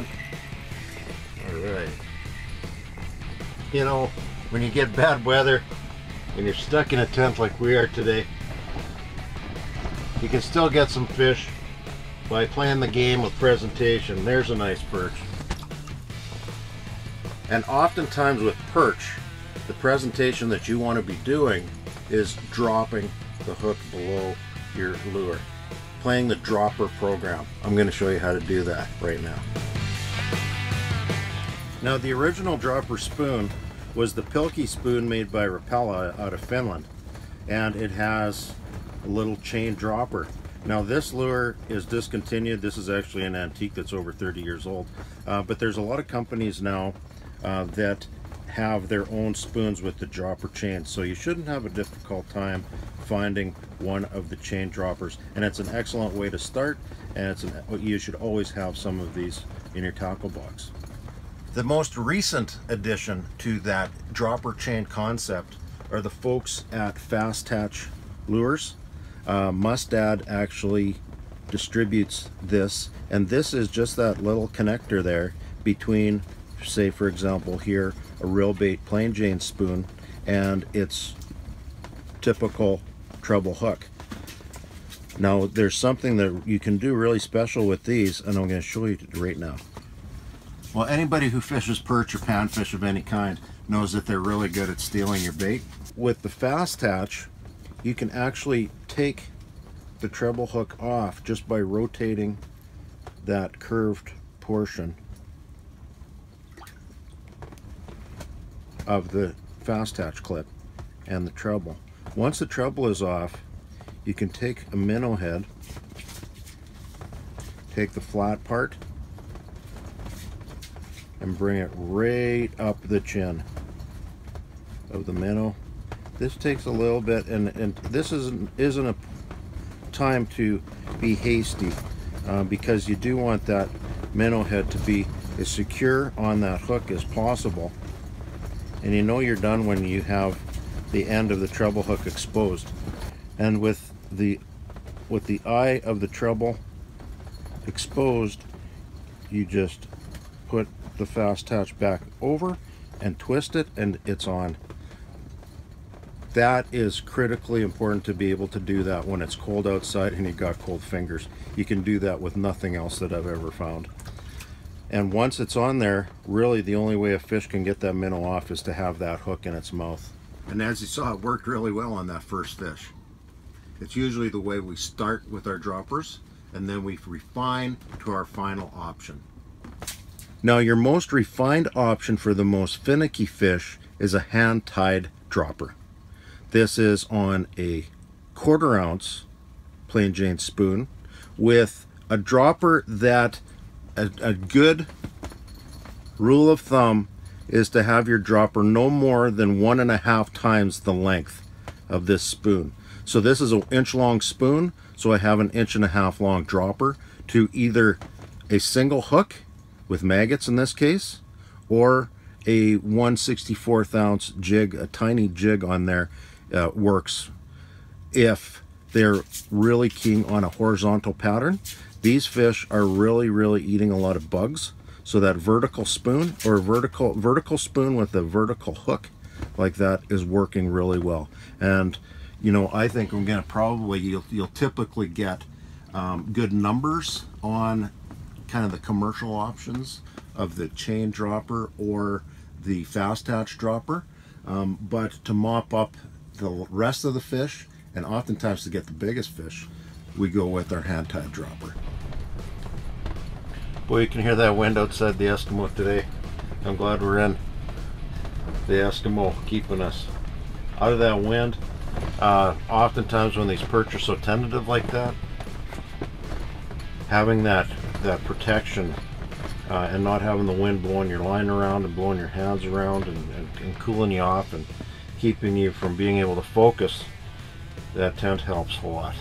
on. All right. You know, when you get bad weather and you're stuck in a tent like we are today, you can still get some fish by playing the game with presentation. There's a nice perch. And oftentimes with perch, the presentation that you want to be doing is dropping the hook below your lure. Playing the dropper program. I'm going to show you how to do that right now. Now, the original dropper spoon was the Pilkey spoon made by Rapala out of Finland, and it has a little chain dropper. Now, this lure is discontinued. This is actually an antique that's over 30 years old, but there's a lot of companies now that have their own spoons with the dropper chain, so you shouldn't have a difficult time finding one of the chain droppers, and it's an excellent way to start, and you should always have some of these in your tackle box. The most recent addition to that dropper chain concept are the folks at Fast Hatch Lures. Mustad actually distributes this, and this is just that little connector there between, say for example here, a real bait plain Jane spoon and its typical treble hook. Now there's something that you can do really special with these, and I'm going to show you right now. Well, anybody who fishes perch or panfish of any kind knows that they're really good at stealing your bait. With the Fast Hatch, you can actually take the treble hook off just by rotating that curved portion of the Fast Hatch clip and the treble. Once the treble is off, you can take a minnow head, take the flat part, and bring it right up the chin of the minnow. This takes a little bit, and this isn't a time to be hasty, because you do want that minnow head to be as secure on that hook as possible. And you know you're done when you have the end of the treble hook exposed. And with the eye of the treble exposed, you just put the Fast Hatch back over and twist it, and it's on. That is critically important to be able to do that when it's cold outside and you got cold fingers. You can do that with nothing else that I've ever found. And once it's on there, really the only way a fish can get that minnow off is to have that hook in its mouth. And as you saw, it worked really well on that first fish. It's usually the way we start with our droppers, and then we refine to our final option. Now, your most refined option for the most finicky fish is a hand-tied dropper. This is on a 1/4 ounce plain Jane spoon with a dropper that a good rule of thumb is to have your dropper no more than 1.5 times the length of this spoon. So this is an inch-long spoon, so I have an 1.5 inch long dropper to either a single hook with maggots in this case, or a 1/64 ounce jig, a tiny jig on there works if they're really keen on a horizontal pattern. These fish are really eating a lot of bugs, so that vertical spoon or vertical spoon with a vertical hook like that is working really well. And you know, I think I'm gonna probably you'll typically get good numbers on kind of the commercial options of the chain dropper or the Fast Hatch dropper, but to mop up the rest of the fish, and oftentimes to get the biggest fish, we go with our hand-tied dropper. Boy, you can hear that wind outside the Eskimo today. I'm glad we're in the Eskimo, keeping us out of that wind. Oftentimes when these perch are so tentative like that, having that protection and not having the wind blowing your line around and blowing your hands around and cooling you off and keeping you from being able to focus, that tent helps a lot.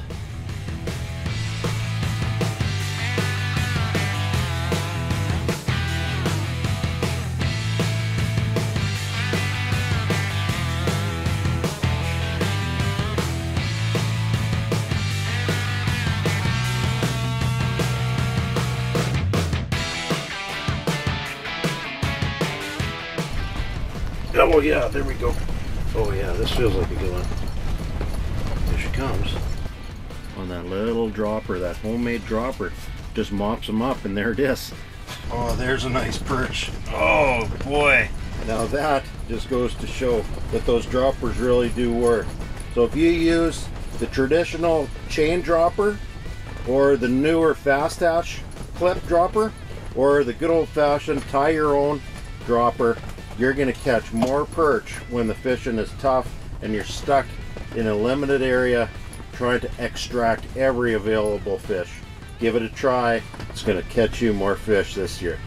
Oh yeah, there we go. Oh yeah, this feels like a good one. Here she comes. On that little dropper, that homemade dropper. Just mops them up, and there it is. Oh, there's a nice perch. Oh boy. Now that just goes to show that those droppers really do work. So if you use the traditional chain dropper, or the newer fast hatch clip dropper, or the good old-fashioned tie your own dropper, you're going to catch more perch when the fishing is tough and you're stuck in a limited area trying to extract every available fish. Give it a try. It's going to catch you more fish this year.